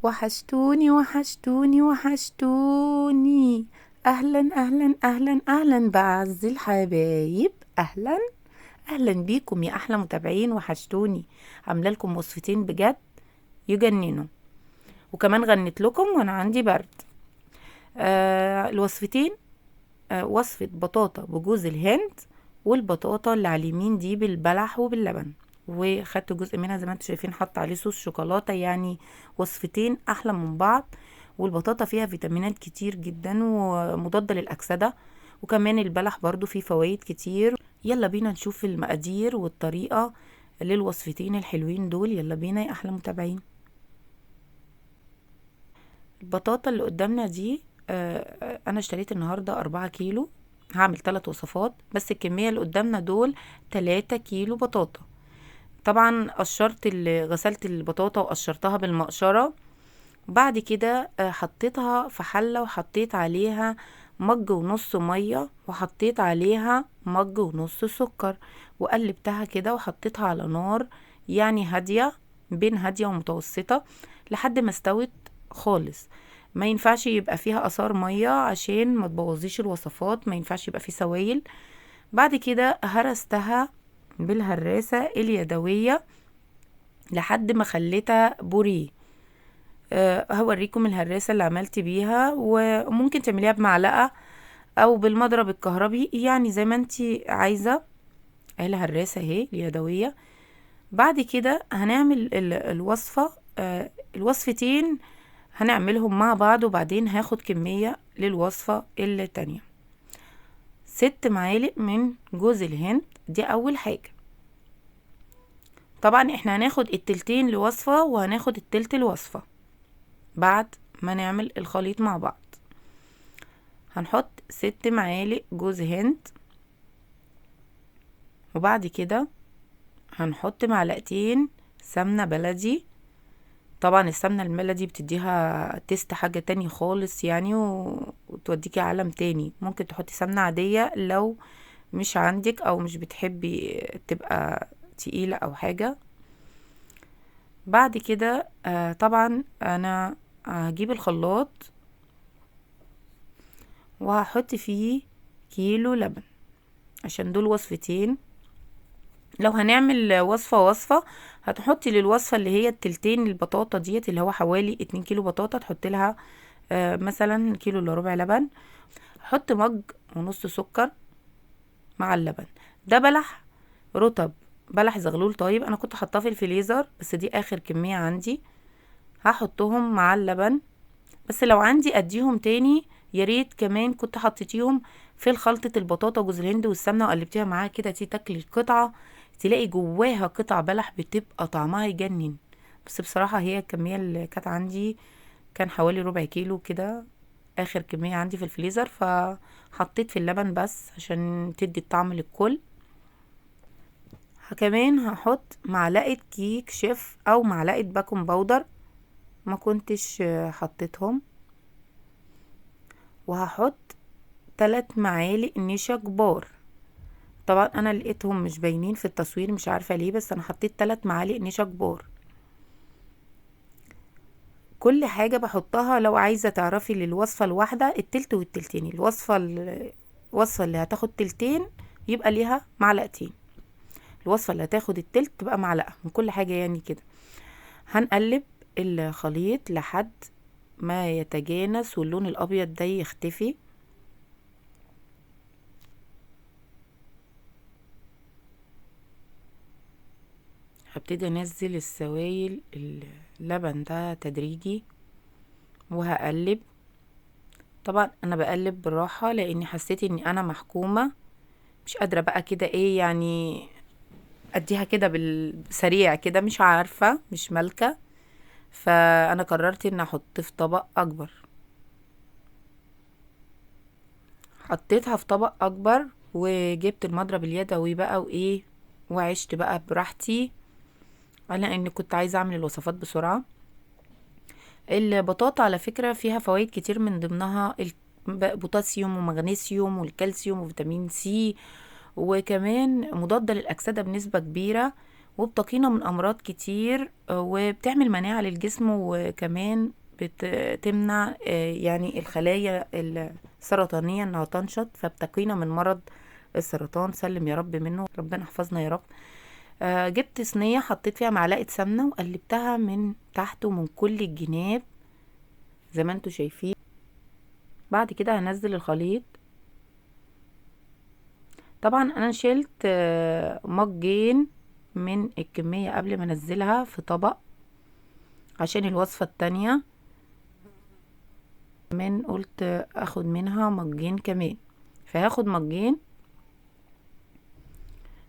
وحشتوني وحشتوني وحشتوني. اهلا اهلا اهلا اهلا بعز الحبايب. اهلا اهلا بيكم يا احلى متابعين. وحشتوني. عامله لكم وصفتين بجد يجننوا، وكمان غنت لكم وانا عندي برد. الوصفتين، وصفه بطاطا بجوز الهند، والبطاطا اللي على اليمين دي بالبلح وباللبن، وخدت جزء منها زي ما انتم شايفين حط عليه صوص شوكولاته. يعني وصفتين احلى من بعض. والبطاطا فيها فيتامينات كتير جدا ومضادة للأكسدة، وكمان البلح برضو فيه فوائد كتير. يلا بينا نشوف المقادير والطريقة للوصفتين الحلوين دول. يلا بينا يا أحلى متابعين. البطاطا اللي قدامنا دي أنا اشتريت النهاردة 4 كيلو. هعمل 3 وصفات، بس الكمية اللي قدامنا دول 3 كيلو بطاطا. طبعا غسلت البطاطا وقشرتها بالمقشرة. بعد كده حطيتها في حلة وحطيت عليها مج ونص مية، وحطيت عليها مج ونص سكر، وقلبتها كده وحطيتها على نار يعني هادية، بين هادية ومتوسطة، لحد ما استوت خالص. ما ينفعش يبقى فيها اثار مية عشان ما تبوظيش الوصفات، ما ينفعش يبقى فيه سوائل. بعد كده هرستها بالهراسة اليدوية لحد ما خليتها بوريه. هوريكم الهراسة اللي عملت بيها، وممكن تعمليها بمعلقة او بالمضرب الكهربي، يعني زي ما انتي عايزة. اهي الهراسة اهي اليدوية. بعد كده هنعمل الوصفة، الوصفتين هنعملهم مع بعض، وبعدين هاخد كمية للوصفة التانية. 6 معالق من جوز الهند، دي اول حاجة. طبعا احنا هناخد التلتين لوصفة وهناخد التلت لوصفة بعد ما نعمل الخليط مع بعض. هنحط 6 معالق جوز هند، وبعد كده هنحط معلقتين سمنة بلدي. طبعا السمنة البلدي بتديها تيست حاجة تاني خالص يعني، وتوديكي عالم تاني. ممكن تحطي سمنة عادية لو مش عندك او مش بتحبي تبقى تقيلة او حاجة. بعد كده طبعا انا هجيب الخلاط وهحط فيه كيلو لبن، عشان دول وصفتين. لو هنعمل وصفة وصفة هتحطي للوصفة اللي هي التلتين البطاطا ديت، اللي هو حوالي 2 كيلو بطاطا، تحطي لها مثلا كيلو الا ربع لبن. حط مج ونص سكر مع اللبن. ده بلح رطب، بلح زغلول طيب، انا كنت حطاه في الفريزر بس دي اخر كمية عندي. هحطهم مع اللبن، بس لو عندي اديهم تاني يا ريت كمان كنت حطيتيهم في خلطة البطاطا وجوز الهند والسمنة وقلبتيها معاها كده. تاكلي القطعة تلاقي جواها قطع بلح، بتبقى طعمها يجنن. بس بصراحة هي الكمية اللي كانت عندي كان حوالي ربع كيلو كده، اخر كمية عندي في الفريزر، فحطيت في اللبن بس عشان تدي الطعم للكل. كمان هحط معلقة كيك شيف او معلقة باكنج باودر، ما كنتش حطيتهم. وهحط 3 معالق نشا كبار. طبعا انا لقيتهم مش باينين في التصوير، مش عارفة ليه، بس انا حطيت 3 معالق نشا كبار. كل حاجة بحطها لو عايزة تعرفي للوصفة الواحدة التلت والتلتين. الوصفة اللي هتاخد تلتين يبقى ليها معلقتين، الوصفة اللي هتاخد التلت تبقى معلقة من كل حاجة يعني كده. هنقلب الخليط لحد ما يتجانس واللون الابيض ده يختفي. هبتدي انزل السوائل اللبن ده تدريجي وهقلب. طبعا انا بقلب بالراحة لاني حسيت اني انا محكومة، مش قادرة بقى كده ايه يعني اديها كده بالسريع كده، مش عارفة مش مالكة. فانا قررت ان احط في طبق اكبر. حطيتها في طبق اكبر وجبت المضرب اليدوي بقى وايه، وعشت بقى براحتي على اني كنت عايزة اعمل الوصفات بسرعة. البطاطا على فكرة فيها فوائد كتير، من ضمنها البوتاسيوم ومغنيسيوم والكالسيوم وفيتامين سي، وكمان مضادة للأكسدة بنسبة كبيرة، وبتقينا من امراض كتير، وبتعمل مناعة للجسم، وكمان بتمنع يعني الخلايا السرطانية انها تنشط، فبتقينا من مرض السرطان. سلم يا رب منه، ربنا يحفظنا يا رب. جبت صينية حطيت فيها معلقة سمنة وقلبتها من تحت ومن كل الجناب زي ما انتوا شايفين. بعد كده هنزل الخليط. طبعا انا شلت مجين من الكمية قبل ما انزلها في طبق عشان الوصفة التانية، كمان قلت اخد منها مجين كمان، فهاخد مجين.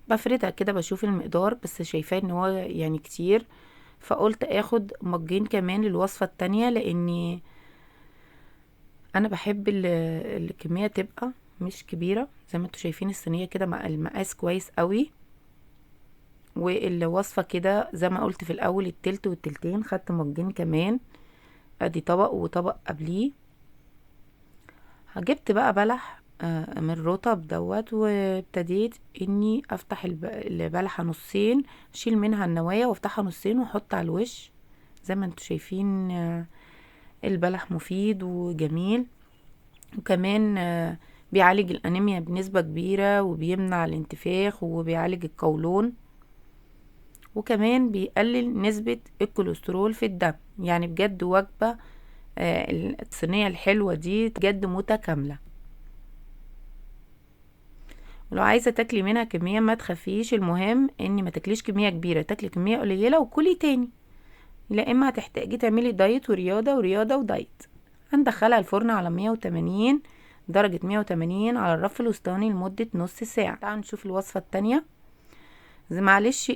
بفردها كده بشوف المقدار، بس شايفاه ان هو يعني كتير، فقلت اخد مجين كمان للوصفة التانية، لاني انا بحب الكمية تبقى مش كبيرة. زي ما انتوا شايفين الصينية كده مع المقاس كويس قوي، والوصفة كده زي ما قلت في الاول التلت والتلتين. خدت مجين كمان، ادي طبق وطبق قبليه. جبت بقى بلح من الرطب دوت، وابتديت اني افتح البلحة نصين، اشيل منها النوايا وافتحها نصين واحط على الوش. زي ما انتوا شايفين البلح مفيد وجميل، وكمان بيعالج الانيميا بنسبة كبيرة، وبيمنع الانتفاخ، وبيعالج القولون، وكمان بيقلل نسبة الكوليسترول في الدم. يعني بجد وجبة الصينية الحلوة دي بجد متكاملة. ولو عايزة تاكلي منها كمية ما تخافيش، المهم اني ما تاكليش كمية كبيرة، تاكلي كمية قليلة وكلي تاني، لا اما هتحتاجي تعملي دايت ورياضة ورياضة ودايت. هندخلها الفرن على 180 درجة، 180 على الرف الوسطاني لمدة نص ساعة. تعالوا نشوف الوصفة التانية. معلش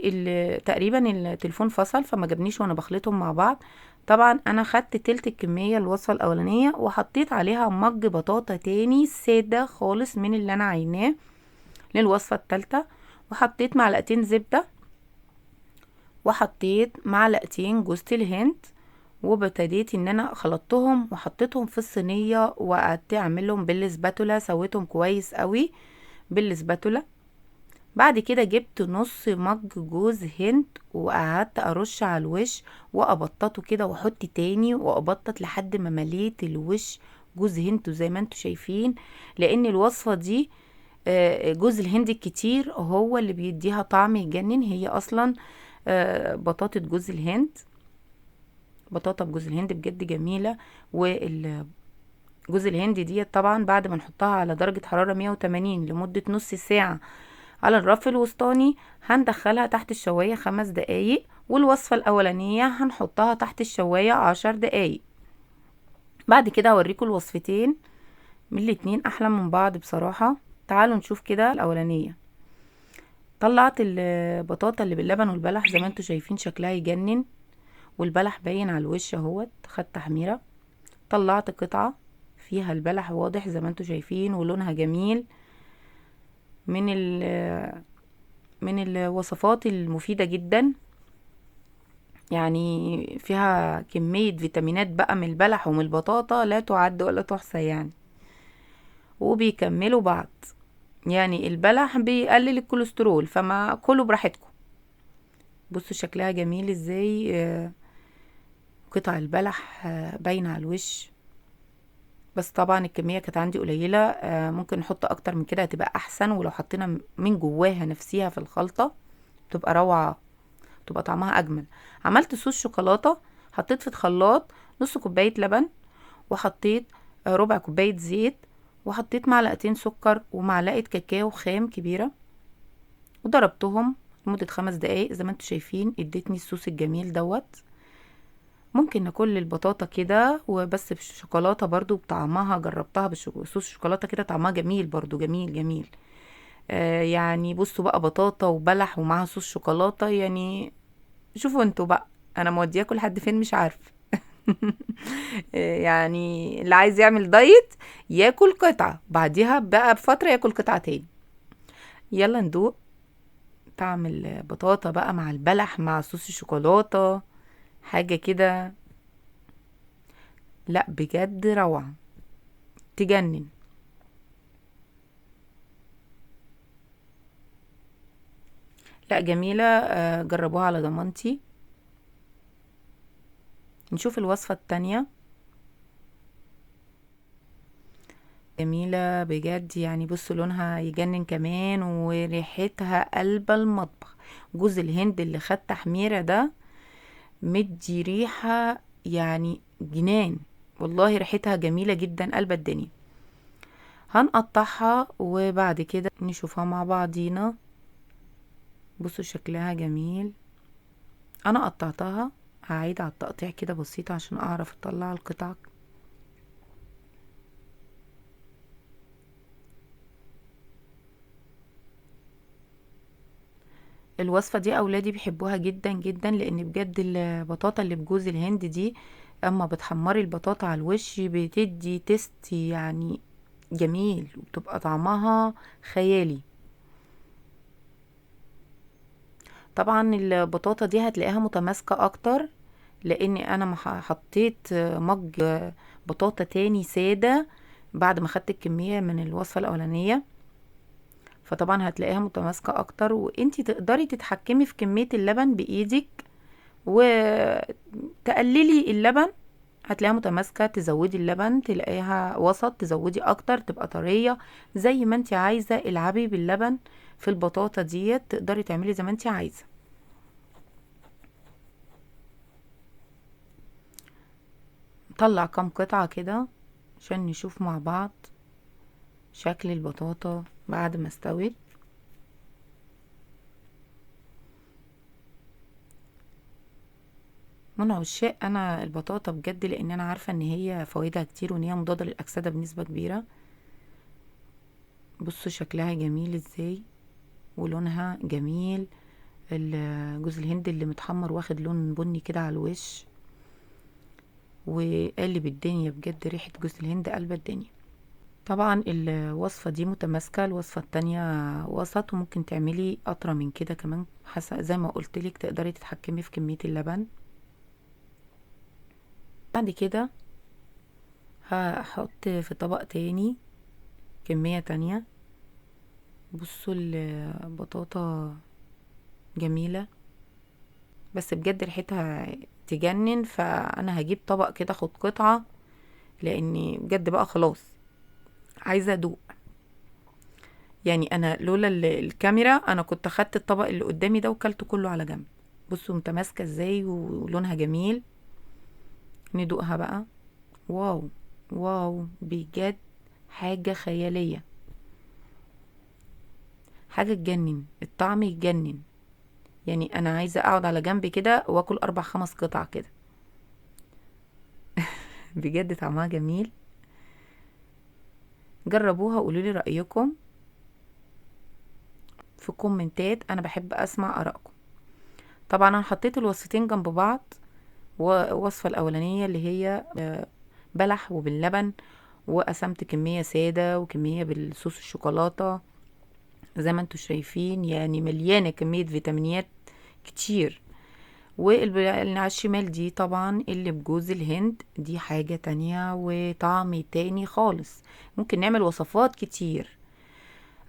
تقريبا التليفون فصل فما جابنيش وانا بخلطهم مع بعض. طبعا انا خدت تلت الكمية الوصفة الاولانية، وحطيت عليها مج بطاطا تاني سادة خالص من اللي انا عيناه للوصفة التالتة، وحطيت معلقتين زبدة، وحطيت معلقتين جوز الهند، وابتديت ان انا خلطتهم وحطيتهم في الصينية، وقعدت اعملهم بالسباتولا، سويتهم كويس قوي بالسباتولا. بعد كده جبت نص مج جوز هند وقعدت ارش على الوش وابططه كده، واحط تاني وابطط لحد ما مليت الوش جوز هند زي ما انتوا شايفين. لان الوصفة دي جوز الهند الكتير هو اللي بيديها طعم يجنن. هي اصلا بطاطا جوز الهند، بطاطا بجوز الهند بجد جميلة. والجوز الهند دي طبعا بعد ما نحطها على درجة حرارة 180 لمدة نص ساعة على الرف الوسطاني، هندخلها تحت الشواية 5 دقايق، والوصفة الأولانية هنحطها تحت الشواية 10 دقايق. بعد كده هوريكم الوصفتين من الاتنين أحلى من بعض بصراحة. تعالوا نشوف كده الأولانية. طلعت البطاطا اللي باللبن والبلح زي ما انتوا شايفين شكلها يجنن، والبلح باين على الوش اهوت، خد تحميرة. طلعت قطعة فيها البلح واضح زي ما انتوا شايفين ولونها جميل. من من الوصفات المفيدة جدا، يعني فيها كمية فيتامينات بقى من البلح ومن البطاطا لا تعد ولا تحصى يعني، وبيكملوا بعض. يعني البلح بيقلل الكوليسترول، فما كلوا براحتكم. بصوا شكلها جميل ازاي، قطع البلح باينة على الوش. بس طبعا الكمية كانت عندي قليلة، ممكن نحط اكتر من كده هتبقى احسن، ولو حطينا من جواها نفسيها في الخلطة تبقى روعة، تبقى طعمها اجمل. عملت صوص شوكولاتة، حطيت في الخلاط نص كوباية لبن، وحطيت ربع كوباية زيت، وحطيت معلقتين سكر ومعلقة كاكاو خام كبيرة، وضربتهم لمدة 5 دقايق. زي ما انتوا شايفين ادتني الصوص الجميل دوت. ممكن ناكل البطاطا كده وبس بالشوكولاته برضو بطعمها، جربتها بصوص الشوكولاته كده طعمها جميل برضو، جميل جميل. يعني بصوا بقى بطاطا وبلح ومعاها صوص شوكولاته، يعني شوفوا انتوا بقى انا مودياكوا لحد فين مش عارف. يعني اللي عايز يعمل دايت ياكل قطعه، بعديها بقى بفتره ياكل قطعه تاني. يلا ندوق طعم البطاطا بقى مع البلح مع صوص الشوكولاته، حاجه كده لا بجد روعه تجنن. لا جميلة، جربوها على ضمانتي. نشوف الوصفة التانية. جميلة بجد، يعني بصوا لونها يجنن كمان وريحتها قلب المطبخ. جوز الهند اللي خد تحميرة ده مدي ريحة يعني جنان، والله ريحتها جميلة جدا قلب الدنيا. هنقطعها وبعد كده نشوفها مع بعضينا. بصوا شكلها جميل. انا قطعتها، هعيد على التقطيع كده بسيطة عشان اعرف اطلع القطع. الوصفة دي اولادي بيحبوها جدا جدا، لان بجد البطاطا اللي بجوز الهند دي اما بتحمري البطاطا على الوش بتدي تيست يعني جميل، وبتبقى طعمها خيالي. طبعا البطاطا دي هتلاقيها متماسكة اكتر، لاني انا حطيت مج بطاطا تاني سادة بعد ما خدت الكمية من الوصفة الاولانية، فطبعا هتلاقيها متماسكة اكتر، وانتي تقدري تتحكمي في كمية اللبن بايدك وتقللي اللبن. هتلاقيها متماسكة، تزودي اللبن تلاقيها وسط، تزودي اكتر تبقى طرية زي ما انتي عايزة. العبي باللبن في البطاطا ديت، تقدري تعملي زي ما انتي عايزة. نطلع كام قطعة كده عشان نشوف مع بعض شكل البطاطا بعد ما استوت. من عشاق انا البطاطا بجد، لان انا عارفة ان هي فوائدها كتير وان هي مضادة للاكسدة بنسبة كبيرة. بصوا شكلها جميل ازاي ولونها جميل. جوز الهند اللي متحمر واخد لون بني كده على الوش، وقلب الدنيا بجد، ريحة جوز الهند قلب الدنيا. طبعا الوصفة دي متماسكة، الوصفة التانية وسط، وممكن تعملي أطرى من كده كمان حسب زي ما قلتلك، تقدري تتحكمي في كمية اللبن. بعد كده هحط في طبق تاني كمية تانية. بصوا البطاطا جميلة، بس بجد ريحتها تجنن، فانا هجيب طبق كده اخد قطعة، لاني بجد بقى خلاص عايزة ادوق. يعني انا لولا الكاميرا انا كنت اخدت الطبق اللي قدامي ده وكلته كله على جنب. بصوا متماسكة ازاي ولونها جميل. ندوقها بقى. واو، واو بجد، حاجة خيالية، حاجة تجنن، الطعم يجنن. يعني انا عايزة اقعد على جنب كده واكل 4 5 قطع كده. بجد طعمها جميل. جربوها وقولولي رأيكم في الكومنتات، انا بحب اسمع ارائكم. طبعا انا حطيت الوصفتين جنب بعض، والوصفة الاولانية اللي هي بلح وباللبن، وقسمت كمية سادة وكمية بالصوص الشوكولاتة زي ما انتوا شايفين، يعني مليانة كمية فيتامينات كتير. واللي على الشمال دي طبعا اللي بجوز الهند، دي حاجة تانية وطعم تاني خالص. ممكن نعمل وصفات كتير.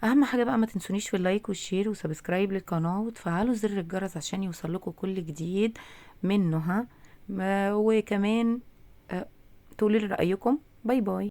اهم حاجة بقى ما تنسونيش في اللايك والشير وسبسكرايب للقناة وتفعلوا زر الجرس عشان يوصلكوا كل جديد منها. وكمان تقولي لي رأيكم. باي باي.